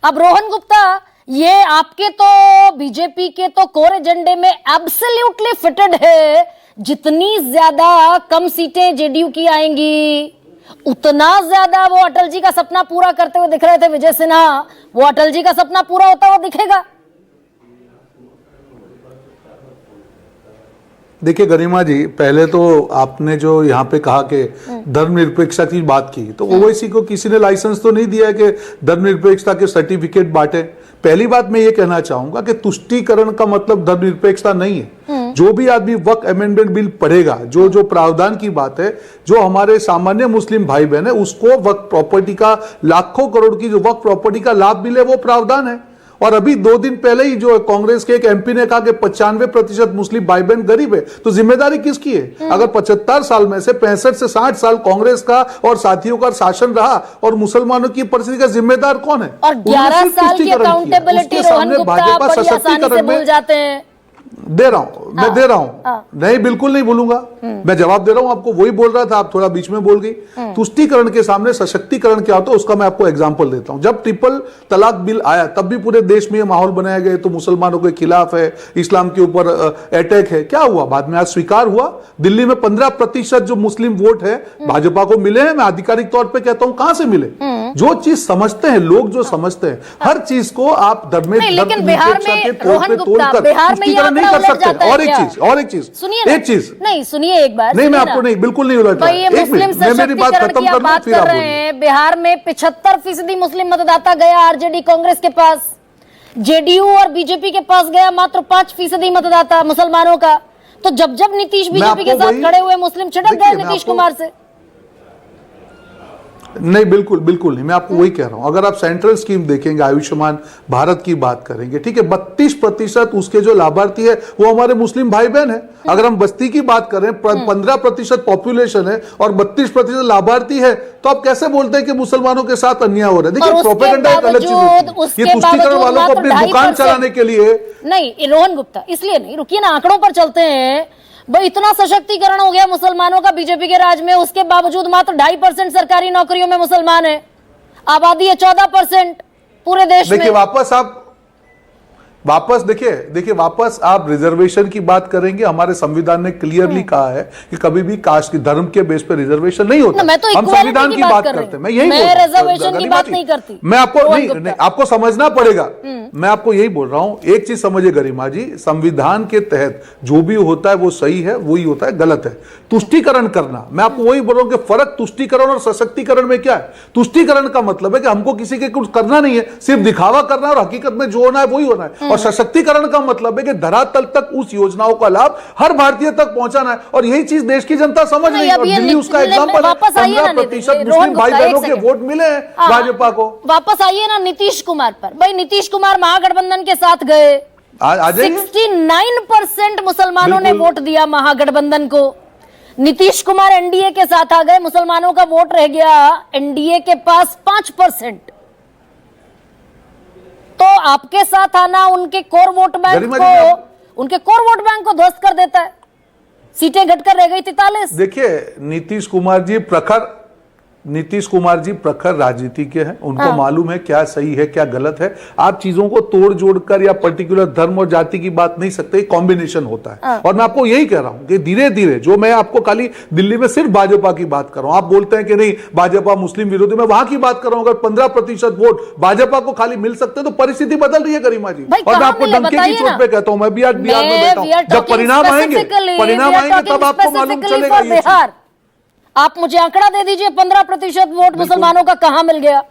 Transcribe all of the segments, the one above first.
अब रोहन गुप्ता, ये आपके तो बीजेपी के तो कोर एजेंडे में एब्सोल्युटली फिटेड है। जितनी ज्यादा कम सीटें जेडीयू की आएंगी, उतना ज्यादा वो अटल जी का सपना पूरा करते हुए दिख रहे थे विजय सिन्हा, वो अटल जी का सपना पूरा होता हुआ दिखेगा। देखिए गरिमा जी, पहले तो आपने जो यहाँ पे कहा कि धर्मनिरपेक्षता की बात की, तो ओवैसी को किसी ने लाइसेंस तो नहीं दिया है कि धर्मनिरपेक्षता के सर्टिफिकेट बांटे। पहली बात मैं ये कहना चाहूंगा कि तुष्टीकरण का मतलब धर्मनिरपेक्षता नहीं है। जो भी आदमी वक्फ अमेंडमेंट बिल पढ़ेगा, जो जो प्रावधान की बात है, जो हमारे सामान्य मुस्लिम भाई बहन है उसको वक्फ प्रॉपर्टी का, लाखों करोड़ की जो वक्फ प्रॉपर्टी का लाभ मिले, वो प्रावधान है। और अभी 2 दिन पहले ही जो कांग्रेस के एक एमपी ने कहा कि 95% मुस्लिम भाई बहन गरीब है, तो जिम्मेदारी किसकी है? अगर 75 साल में से 65 से 60 साल कांग्रेस का और साथियों का शासन रहा और मुसलमानों की परिस्थिति का जिम्मेदार कौन है? और 11 साल की अकाउंटेबिलिटी रोहन गुप्ता बड़ी आसानी से भूल जाते हैं। दे रहा हूं, मैं दे रहा हूं, नहीं बिल्कुल नहीं भूलूंगा, मैं जवाब दे रहा हूं आपको। वही बोल रहा था, आप थोड़ा बीच में बोल गई। तुष्टीकरण के सामने सशक्तिकरण क्या होता है उसका मैं आपको एग्जांपल देता हूं। जब ट्रिपल तलाक बिल आया तब भी पूरे देश में ये माहौल बनाया गया तो मुसलमानों के खिलाफ है, इस्लाम के ऊपर अटैक है। क्या हुआ बाद में? आज स्वीकार हुआ, दिल्ली में 15% जो मुस्लिम वोट है भाजपा को मिले हैं। मैं आधिकारिक तौर पर कहता हूं, कहां से मिले? जो चीज समझते हैं लोग, जो समझते हैं हर चीज को आप बिहार में नहीं कर सकते। और एक चीज सुनिए एक बार, नहीं मैं आपको नहीं, बिल्कुल नहीं उलझा। मैं मेरी बात खत्म कर बात कर रहे हैं। बिहार में 75% मुस्लिम मतदाता गया आरजेडी कांग्रेस के पास, जेडीयू और बीजेपी के पास गया मात्र 5% मतदाता मुसलमानों का। तो जब जब नीतीश बीजेपी के साथ खड़े हुए, मुस्लिम छिटक गए नीतीश कुमार से। नहीं बिल्कुल बिल्कुल नहीं, मैं आपको वही कह रहा हूं। अगर आप सेंट्रल स्कीम देखेंगे, आयुष्मान भारत की बात करेंगे, ठीक है, 32% उसके जो लाभार्थी है वो हमारे मुस्लिम भाई बहन है। अगर हम बस्ती की बात करें, 15% पॉपुलेशन है और 32% लाभार्थी है, तो आप कैसे बोलते हैं कि मुसलमानों के साथ अन्याय हो रहा है? देखिए प्रोपेगेंडा एक अलग चीज होती है। ये तुष्टीकरण वालों को अपनी दुकान चलाने के लिए नहीं, रोहन गुप्ता इसलिए नहीं, रुकिए ना, आंकड़ों पर चलते हैं। भाई इतना सशक्तिकरण हो गया मुसलमानों का बीजेपी के राज में, उसके बावजूद मात्र 2.5% सरकारी नौकरियों में मुसलमान है। आबादी है 14% पूरे देश में। देखिए वापस देखिए वापस आप रिजर्वेशन की बात करेंगे। हमारे संविधान ने क्लियरली कहा है कि कभी भी कास्ट की, धर्म के बेस पे रिजर्वेशन नहीं होता। मैं तो हम संविधान की बात करते हैं, मैं यही रिजर्वेशन की बात नहीं करती। मैं आपको नहीं, आपको समझना पड़ेगा। मैं आपको यही बोल रहा हूं, एक चीज समझिए गरिमा जी, संविधान के तहत जो भी होता है वो सही है, वही होता है, गलत है। तुष्टीकरण करना, मैं आपको वही बोल रहा हूं कि फर्क तुष्टीकरण और सशक्तिकरण में क्या है। तुष्टीकरण का मतलब है कि हमको किसी के कुछ करना नहीं है, सिर्फ दिखावा करना है और हकीकत में जो होना है वही होना है। और सशक्तिकरण का मतलब है कि धरातल तक उस योजनाओं का लाभ हर भारतीय तक पहुंचाना है। और यही चीज देश की जनता समझ रही है। और दिल्ली उसका एग्जांपल है, 15% मुस्लिम भाई बहनों के वोट मिले हैं भाजपा को। वापस आइए ना नीतीश कुमार पर। भाई नीतीश कुमार महागठबंधन के साथ गए, 69% मुसलमानों ने वोट दिया महागठबंधन को। नीतीश कुमार एनडीए के साथ आ गए, मुसलमानों का वोट रह गया एनडीए के पास 5%। तो आपके साथ आना उनके कोर वोट बैंक को ध्वस्त कर देता है। सीटें घटकर रह गई 43। देखिए नीतीश कुमार जी प्रखर राजनीति के हैं, उनको मालूम है क्या सही है क्या गलत है। आप चीजों को तोड़ जोड़कर या पर्टिकुलर धर्म और जाति की बात नहीं सकते, कॉम्बिनेशन होता है। और मैं आपको यही कह रहा हूं कि धीरे धीरे, जो मैं आपको खाली दिल्ली में सिर्फ भाजपा की बात कर रहा हूं, आप बोलते हैं कि नहीं भाजपा मुस्लिम विरोधी, मैं वहां की बात कर रहा हूं। अगर 15% वोट भाजपा को खाली मिल सकते हैं तो परिस्थिति बदल रही है गरिमा जी। और मैं आपको डंके की चोट पे कहता हूं, मैं भी आज बिहार में बैठा हूं। जब परिणाम आएंगे तब आपको मालूम चलेगा। आप मुझे आंकड़ा दे दीजिए, 15% वोट मुसलमानों का कहां मिल गया?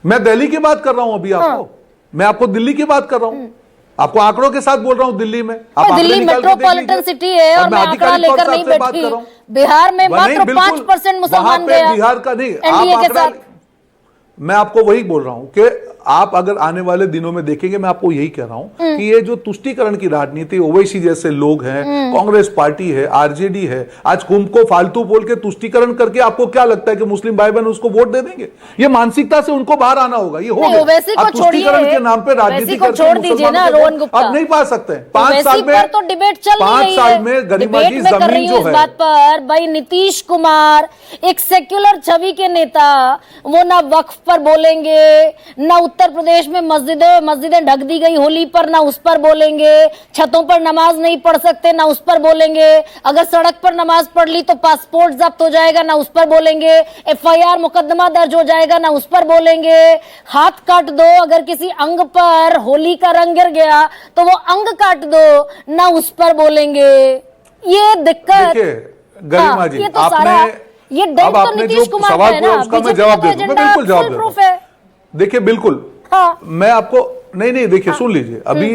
मैं दिल्ली की बात कर रहा हूं अभी आपको, मैं आपको दिल्ली की बात कर रहा हूं, आपको आंकड़ों के साथ बोल रहा हूं। दिल्ली में दिल्ली मेट्रोपॉलिटन सिटी है और मैं आंकड़ा लेकर नहीं बैठी। बिहार में मात्र 5% मुसलमान गया बिहार का नहीं, एनडीए के साथ। मैं आपको वही बोल रहा हूं कि आप अगर आने वाले दिनों में देखेंगे, मैं आपको यही कह रहा हूं कि ये जो तुष्टीकरण की राजनीति, ओवैसी जैसे लोग हैं, कांग्रेस पार्टी है, आरजेडी है, आज कुंभ को फालतू बोल के तुष्टीकरण करके आपको क्या लगता है कि मुस्लिम भाई बहन उसको वोट दे देंगे? ये मानसिकता से उनको बाहर आना होगा। ये हो गया। ओवैसी को आप तुष्टीकरण के नाम पे राजनीति करके छोड़ दीजिए ना रोहन गुप्ता, आप नहीं पा सकते। 5 साल ओवैसी पर तो डिबेट चल रही है। 5 साल में गरिमा जी डिबेट में कर रही जमीन हूं जो इस है, बात पर भाई, नीतीश कुमार एक सेक्युलर छवि के नेता, वो ना वक्फ पर बोलेंगे, ना उत्तर प्रदेश में मस्जिदें ढक दी गई होली पर, ना उस पर बोलेंगे, छतों पर नमाज नहीं पढ़ सकते, ना उस पर बोलेंगे, अगर सड़क पर नमाज पढ़ ली तो पासपोर्ट जब्त हो जाएगा, ना उस पर बोलेंगे, FIR मुकदमा दर्ज हो जाएगा, ना उस पर बोलेंगे, हाथ काट दो अगर किसी अंग पर होली का रंग गिर गया तो वो अंग काट दो, ना उस पर बोलेंगे। ये दिक्कत, देखिए गरिमा जी, ये तो आपने ये डेट तो नीतीश कुमार का है ना, उसका मैं बीजेपी जवाब का दे दूं, मैं एजेंडा बिल्कुल जवाब फुल दे प्रूफ दूं। है। देखिए बिल्कुल, हाँ। मैं आपको नहीं देखिए, सुन लीजिए, अभी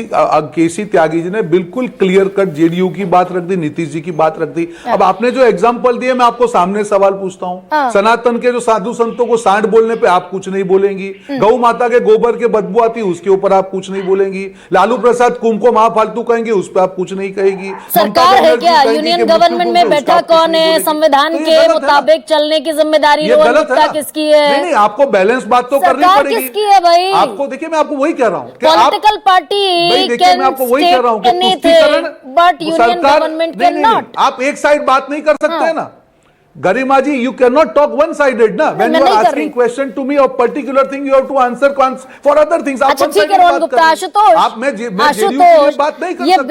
केसी त्यागी जी ने बिल्कुल क्लियर कट जेडीयू की बात रख दी, नीतीश जी की बात रख दी। अब आपने जो एग्जांपल दिए, मैं आपको सामने सवाल पूछता हूं, सनातन के जो साधु संतों को सांड बोलने पे आप कुछ नहीं बोलेंगी, गौ माता के गोबर के बदबू आती उसके ऊपर आप कुछ नहीं बोलेंगी, लालू प्रसाद कुंभ को महाफालतू कहेंगे उस पर आप कुछ नहीं कहेगी, सरकार है क्या? यूनियन गवर्नमेंट में बैठा कौन है? संविधान के मुताबिक चलने की जिम्मेदारी रोहन गुप्ता किसकी है? नहीं, आपको बैलेंस बात तो करनी पड़ेगी। किसकी है भाई? आपको देखिए, मैं आपको वही कह रहा हूं, पॉलिटिकल पार्टी मैं आपको वही कह रहा हूं कि तुष्टीकरण, but union government can not. आप एक साइड बात नहीं कर सकते हैं ना Garima ji, you can not talk one sided ना। When you are asking question to me of particular thing, you have to answer for other things. अच्छा ठीक है रोहन गुप्ता, आशुतोष, आप मैं जेडीयू की बात नहीं कर सकता।